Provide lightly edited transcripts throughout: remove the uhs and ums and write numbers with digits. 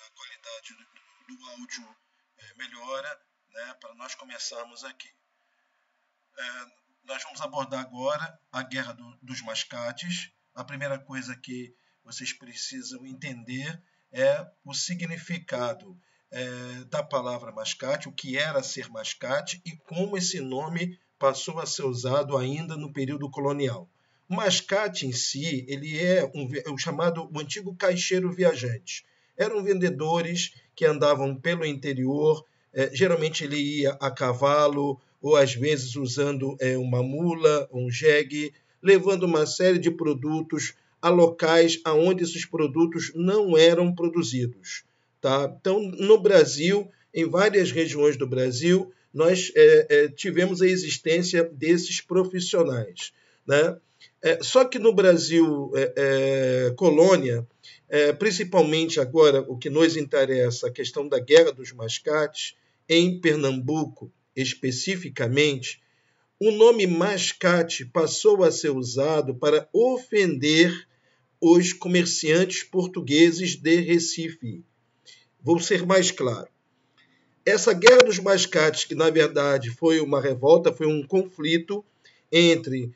a qualidade do áudio melhora, né, para nós começarmos aqui. Nós vamos abordar agora a Guerra dos Mascates. A primeira coisa que vocês precisam entender é o significado da palavra mascate, o que era ser mascate e como esse nome passou a ser usado ainda no período colonial. O mascate em si, ele é o chamado o antigo caixeiro viajante. Eram vendedores que andavam pelo interior, geralmente ele ia a cavalo ou às vezes usando uma mula, um jegue, levando uma série de produtos a locais onde esses produtos não eram produzidos. Tá? Então, no Brasil, em várias regiões do Brasil, nós tivemos a existência desses profissionais. Né? Só que no Brasil colônia, principalmente agora o que nos interessa, a questão da Guerra dos Mascates, em Pernambuco especificamente, o nome mascate passou a ser usado para ofender os comerciantes portugueses de Recife. Vou ser mais claro. Essa Guerra dos Mascates, que na verdade foi uma revolta, foi um conflito entre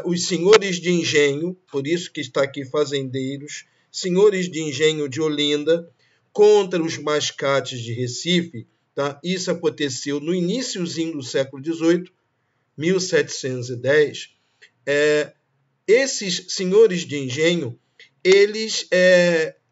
os senhores de engenho, por isso que está aqui fazendeiros, senhores de engenho de Olinda, contra os mascates de Recife. Tá? Isso aconteceu no iniciozinho do século XVIII, 1710. Esses senhores de engenho, eles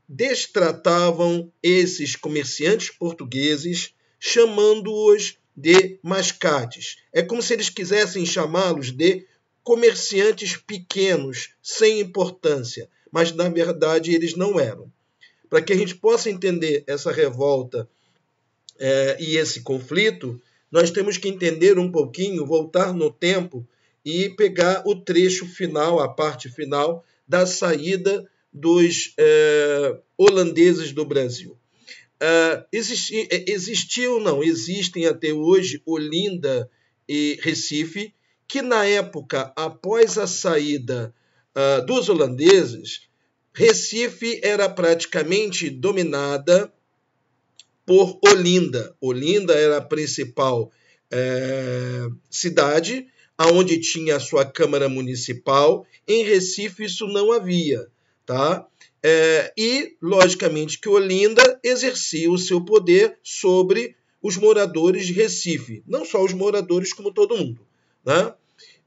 destratavam esses comerciantes portugueses, chamando-os de mascates. É como se eles quisessem chamá-los de comerciantes pequenos, sem importância, mas na verdade eles não eram. Para que a gente possa entender essa revolta e esse conflito, nós temos que entender um pouquinho, voltar no tempo e pegar o trecho final, a parte final da saída dos holandeses do Brasil. Existem até hoje Olinda e Recife, que na época, após a saída dos holandeses, Recife era praticamente dominada por Olinda. Olinda era a principal cidade, onde tinha a sua Câmara Municipal. Em Recife isso não havia. Tá? E, logicamente, que Olinda exercia o seu poder sobre os moradores de Recife. Não só os moradores, como todo mundo. Né?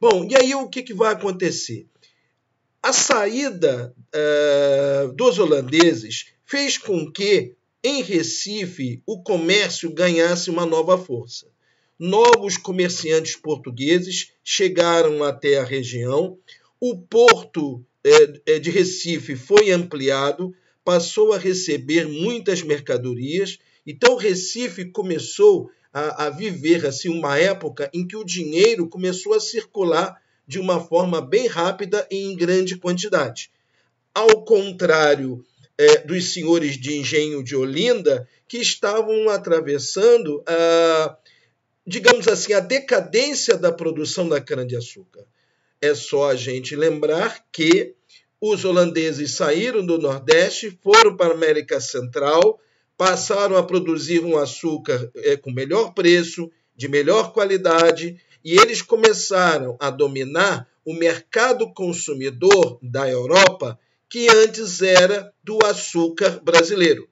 Bom, e aí o que vai acontecer? A saída dos holandeses fez com que, em Recife, o comércio ganhasse uma nova força. Novos comerciantes portugueses chegaram até a região, o porto de Recife foi ampliado, passou a receber muitas mercadorias, então Recife começou a viver assim, uma época em que o dinheiro começou a circular de uma forma bem rápida e em grande quantidade. Ao contrário dos senhores de engenho de Olinda, que estavam atravessando, digamos assim, a decadência da produção da cana-de-açúcar. É só a gente lembrar que os holandeses saíram do Nordeste, foram para a América Central, passaram a produzir um açúcar com melhor preço, de melhor qualidade, e eles começaram a dominar o mercado consumidor da Europa, que antes era do açúcar brasileiro.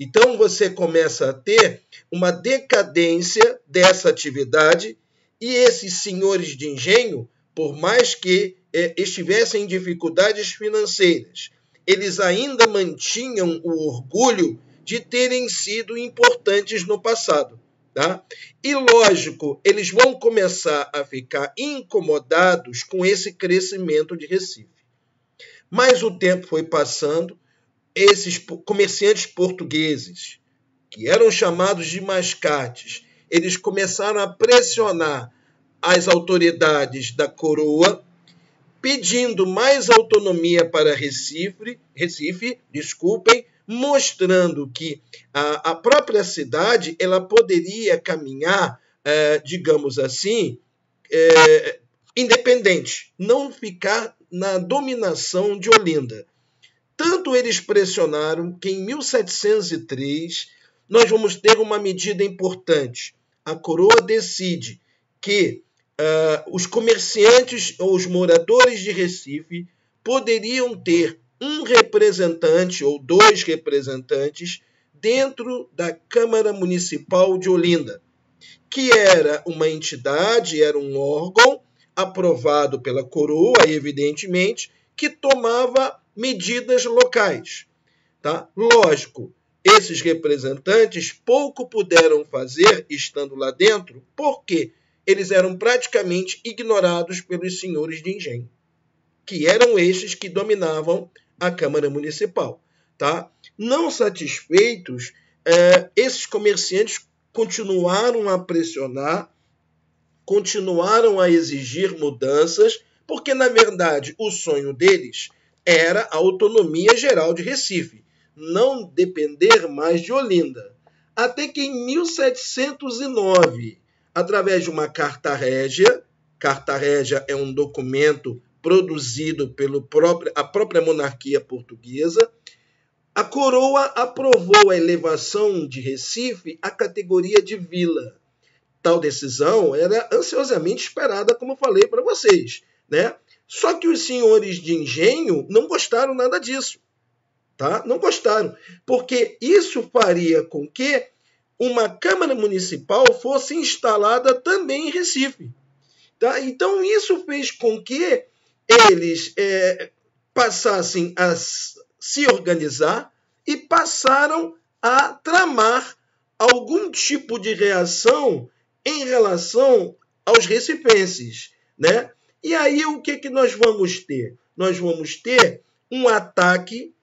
Então você começa a ter uma decadência dessa atividade e esses senhores de engenho, por mais que estivessem em dificuldades financeiras, eles ainda mantinham o orgulho de terem sido importantes no passado. Tá? E, lógico, eles vão começar a ficar incomodados com esse crescimento de Recife. Mas o tempo foi passando, esses comerciantes portugueses, que eram chamados de mascates, eles começaram a pressionar as autoridades da coroa, pedindo mais autonomia para Recife, mostrando que a própria cidade ela poderia caminhar, digamos assim, independente, não ficar na dominação de Olinda. Tanto eles pressionaram que em 1703 nós vamos ter uma medida importante. A coroa decide que os comerciantes ou os moradores de Recife poderiam ter um representante ou 2 representantes dentro da Câmara Municipal de Olinda, que era uma entidade, era um órgão aprovado pela coroa, evidentemente, que tomava medidas locais. Tá? Lógico, esses representantes pouco puderam fazer estando lá dentro, porque eles eram praticamente ignorados pelos senhores de engenho, que eram estes que dominavam a Câmara Municipal. Tá? Não satisfeitos, esses comerciantes continuaram a pressionar, continuaram a exigir mudanças, porque, na verdade, o sonho deles era a autonomia geral de Recife, não depender mais de Olinda. Até que em 1709, através de uma carta régia é um documento produzido pela própria monarquia portuguesa, a coroa aprovou a elevação de Recife à categoria de vila. Tal decisão era ansiosamente esperada, como falei para vocês, né? Só que os senhores de engenho não gostaram nada disso. Tá? Não gostaram, porque isso faria com que uma Câmara Municipal fosse instalada também em Recife. Tá? Então, isso fez com que eles passassem a se organizar e passaram a tramar algum tipo de reação em relação aos recifenses. Né? E aí, o que nós vamos ter? Nós vamos ter um ataque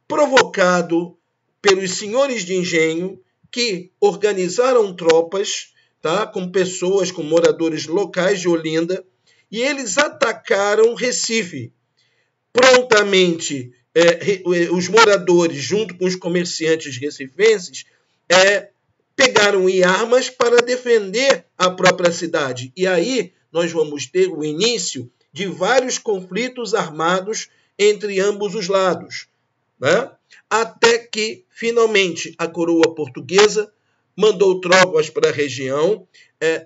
provocado pelos senhores de engenho que organizaram tropas, tá, com pessoas, com moradores locais de Olinda, e eles atacaram Recife. Prontamente, os moradores, junto com os comerciantes recifenses, pegaram em armas para defender a própria cidade. E aí nós vamos ter o início de vários conflitos armados entre ambos os lados. Né? Até que, finalmente, a coroa portuguesa mandou tropas para a região,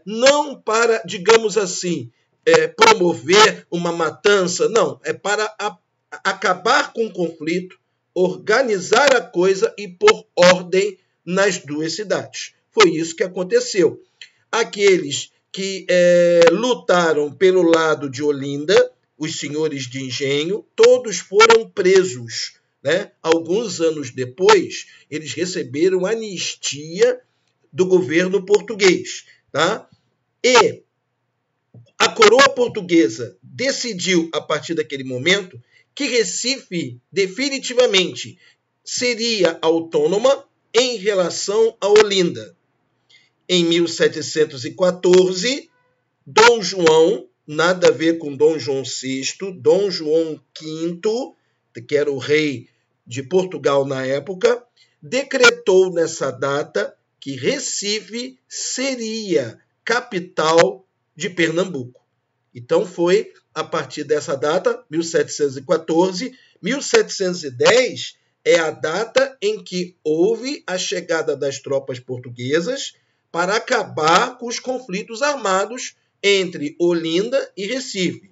não para, digamos assim, promover uma matança, não, é para acabar com o conflito, organizar a coisa e pôr ordem nas 2 cidades. Foi isso que aconteceu. Aqueles que lutaram pelo lado de Olinda, os senhores de engenho, todos foram presos. Né? Alguns anos depois, eles receberam anistia do governo português. Tá? E a coroa portuguesa decidiu, a partir daquele momento, que Recife definitivamente seria autônoma em relação a Olinda. Em 1714, Dom João, nada a ver com Dom João VI, Dom João V, que era o rei de Portugal na época, decretou nessa data que Recife seria capital de Pernambuco. Então foi a partir dessa data, 1714, 1710 é a data em que houve a chegada das tropas portuguesas para acabar com os conflitos armados entre Olinda e Recife.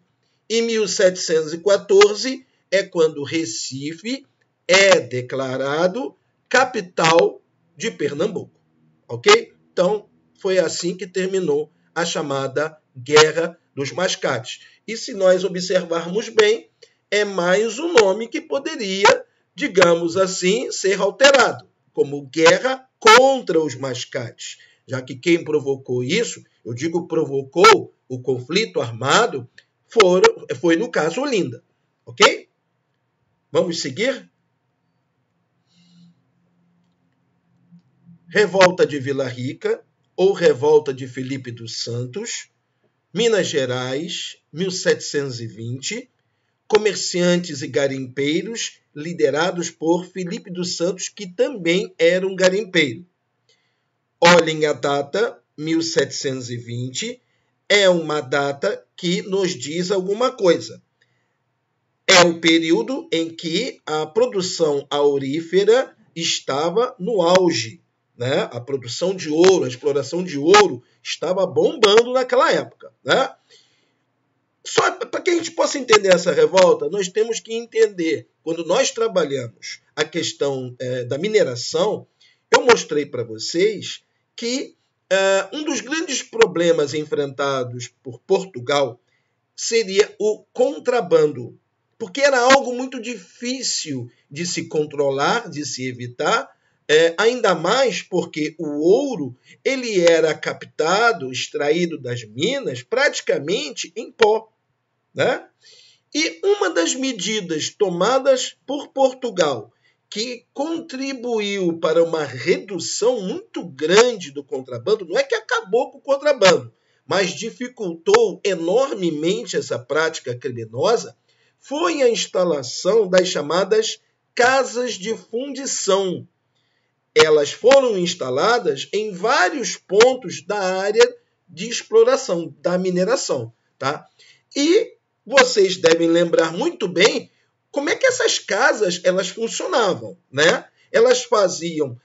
Em 1714 é quando Recife é declarado capital de Pernambuco. Ok? Então, foi assim que terminou a chamada Guerra dos Mascates. E se nós observarmos bem, é mais um nome que poderia, digamos assim, ser alterado, como Guerra contra os Mascates, já que quem provocou isso, eu digo provocou o conflito armado, foi no caso Olinda. Ok? Vamos seguir? Revolta de Vila Rica, ou Revolta de Felipe dos Santos, Minas Gerais, 1720, comerciantes e garimpeiros liderados por Felipe dos Santos, que também era um garimpeiro. Olhem a data, 1720, é uma data que nos diz alguma coisa. é o período em que a produção aurífera estava no auge, né? A produção de ouro, a exploração de ouro estava bombando naquela época, né? Só para que a gente possa entender essa revolta, nós temos que entender, quando nós trabalhamos a questão da mineração, eu mostrei para vocês que um dos grandes problemas enfrentados por Portugal seria o contrabando, porque era algo muito difícil de se controlar, de se evitar, ainda mais porque o ouro ele era captado, extraído das minas, praticamente em pó, né? E uma das medidas tomadas por Portugal que contribuiu para uma redução muito grande do contrabando, não é que acabou com o contrabando, mas dificultou enormemente essa prática criminosa, foi a instalação das chamadas casas de fundição. Elas foram instaladas em vários pontos da área de exploração, da mineração, tá? E vocês devem lembrar muito bem como é que essas casas elas funcionavam, né? Elas faziam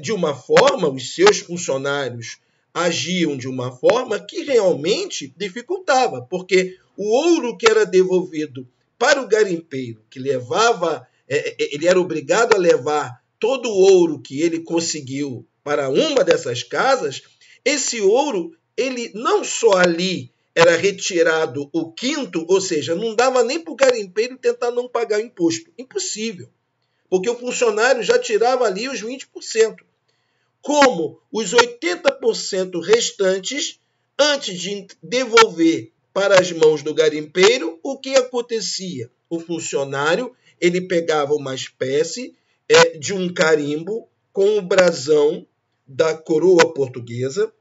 de uma forma, os seus funcionários agiam de uma forma que realmente dificultava, porque o ouro que era devolvido para o garimpeiro, que levava, ele era obrigado a levar todo o ouro que ele conseguiu para uma dessas casas, esse ouro, ele não só ali era retirado o quinto, ou seja, não dava nem para o garimpeiro tentar não pagar imposto. Impossível, porque o funcionário já tirava ali os 20%. Como os 80% restantes, antes de devolver para as mãos do garimpeiro, o que acontecia? O funcionário ele pegava uma espécie de um carimbo com o brasão da coroa portuguesa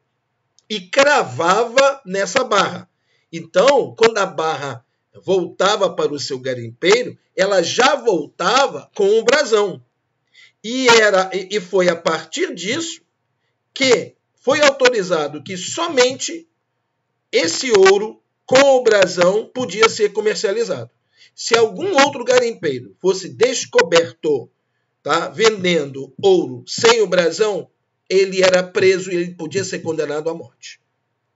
e cravava nessa barra. Então, quando a barra voltava para o seu garimpeiro, ela já voltava com o brasão. E foi a partir disso que foi autorizado que somente esse ouro com o brasão podia ser comercializado. Se algum outro garimpeiro fosse descoberto, tá, vendendo ouro sem o brasão, ele era preso e ele podia ser condenado à morte.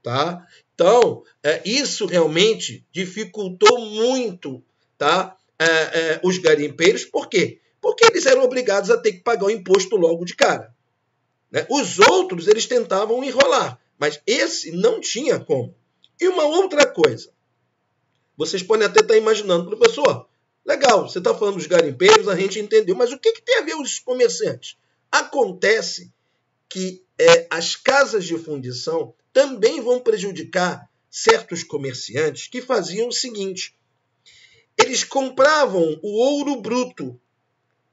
Tá? Então, isso realmente dificultou muito, tá, os garimpeiros. Por quê? Porque eles eram obrigados a ter que pagar o imposto logo de cara, né? Os outros, eles tentavam enrolar, mas esse não tinha como. E uma outra coisa, vocês podem até estar imaginando, professor, legal, você está falando dos garimpeiros, a gente entendeu, mas o que tem a ver os comerciantes? Acontece que as casas de fundição também vão prejudicar certos comerciantes que faziam o seguinte: eles compravam o ouro bruto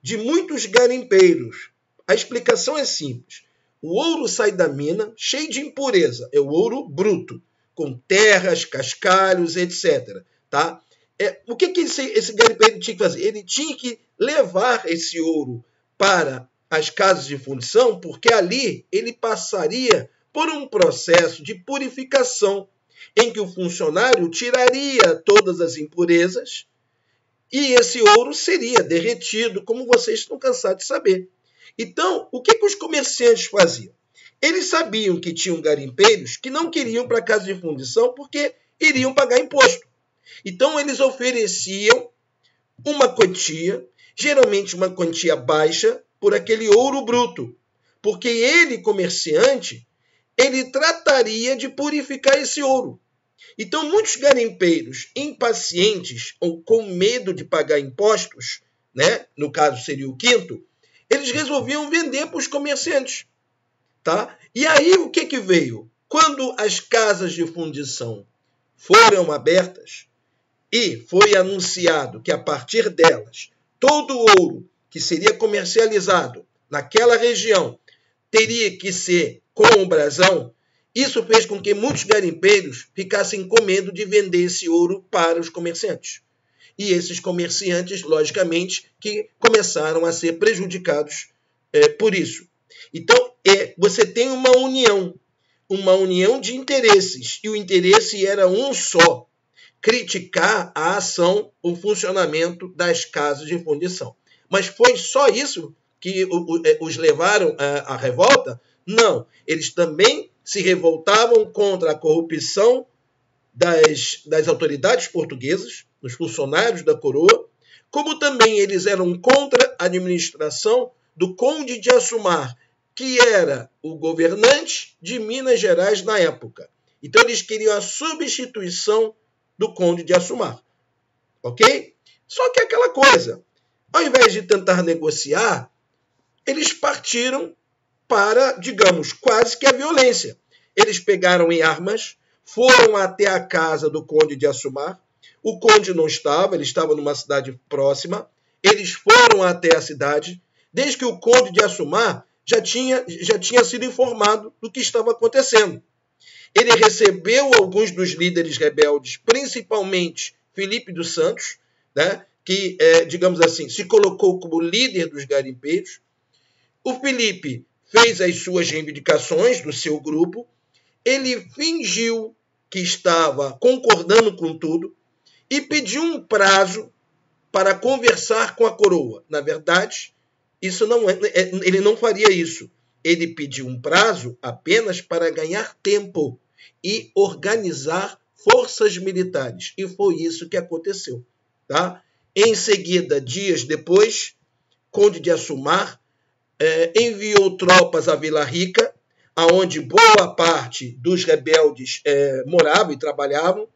de muitos garimpeiros. A explicação é simples. O ouro sai da mina cheio de impureza, é o ouro bruto, com terras, cascalhos, etc. Tá? O que esse garimpeiro tinha que fazer? Ele tinha que levar esse ouro para as casas de fundição, porque ali ele passaria por um processo de purificação, em que o funcionário tiraria todas as impurezas e esse ouro seria derretido, como vocês estão cansados de saber. Então, o que os comerciantes faziam? Eles sabiam que tinham garimpeiros que não queriam para a casa de fundição porque iriam pagar imposto. Então, eles ofereciam uma quantia, geralmente uma quantia baixa, por aquele ouro bruto, porque ele, comerciante, ele trataria de purificar esse ouro. Então, muitos garimpeiros impacientes ou com medo de pagar impostos, né, no caso seria o quinto, eles resolviam vender para os comerciantes. Tá? E aí o que veio? Quando as casas de fundição foram abertas e foi anunciado que a partir delas todo o ouro que seria comercializado naquela região teria que ser com o brasão, isso fez com que muitos garimpeiros ficassem com medo de vender esse ouro para os comerciantes. E esses comerciantes, logicamente, que começaram a ser prejudicados por isso. Então, você tem uma união de interesses, e o interesse era um só, criticar a ação, o funcionamento das casas de fundição. Mas foi só isso que os levaram à revolta? Não. Eles também se revoltavam contra a corrupção das autoridades portuguesas, dos funcionários da coroa, como também eles eram contra a administração do Conde de Assumar, que era o governante de Minas Gerais na época. Então eles queriam a substituição do Conde de Assumar. Ok? Só que aquela coisa, ao invés de tentar negociar, eles partiram para, digamos, quase que a violência. Eles pegaram em armas, foram até a casa do Conde de Assumar. O Conde não estava, ele estava numa cidade próxima. Eles foram até a cidade, desde que o Conde de Assumar já tinha sido informado do que estava acontecendo. Ele recebeu alguns dos líderes rebeldes, principalmente Felipe dos Santos, né, que, digamos assim, se colocou como líder dos garimpeiros. O Felipe fez as suas reivindicações do seu grupo, ele fingiu que estava concordando com tudo e pediu um prazo para conversar com a coroa. Na verdade, ele não faria isso. Ele pediu um prazo apenas para ganhar tempo e organizar forças militares. E foi isso que aconteceu. Tá? Em seguida, dias depois, Conde de Assumar enviou tropas a Vila Rica, onde boa parte dos rebeldes moravam e trabalhavam.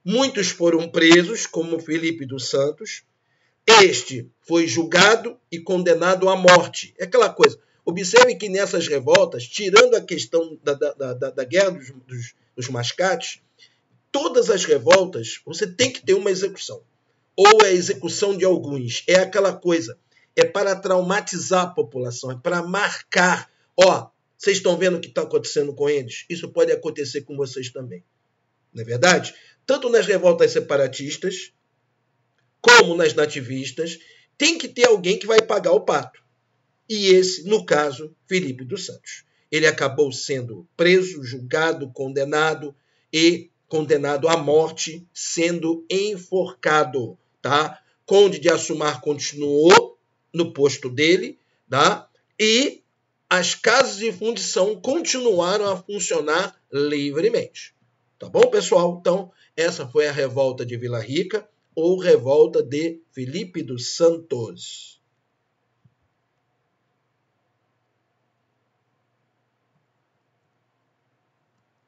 Muitos foram presos, como Felipe dos Santos. Este foi julgado e condenado à morte. É aquela coisa. Observe que nessas revoltas, tirando a questão da guerra dos mascates, todas as revoltas, você tem que ter uma execução. Ou a execução de alguns. É aquela coisa. É para traumatizar a população, é para marcar. Vocês estão vendo o que está acontecendo com eles? Isso pode acontecer com vocês também. Não é verdade? Tanto nas revoltas separatistas, como nas nativistas, tem que ter alguém que vai pagar o pato. E esse, no caso, Felipe dos Santos. Ele acabou sendo preso, julgado, condenado à morte, sendo enforcado. Tá? Conde de Assumar continuou no posto dele, tá? E as casas de fundição continuaram a funcionar livremente. Tá bom, pessoal? Então, essa foi a revolta de Vila Rica, ou revolta de Felipe dos Santos.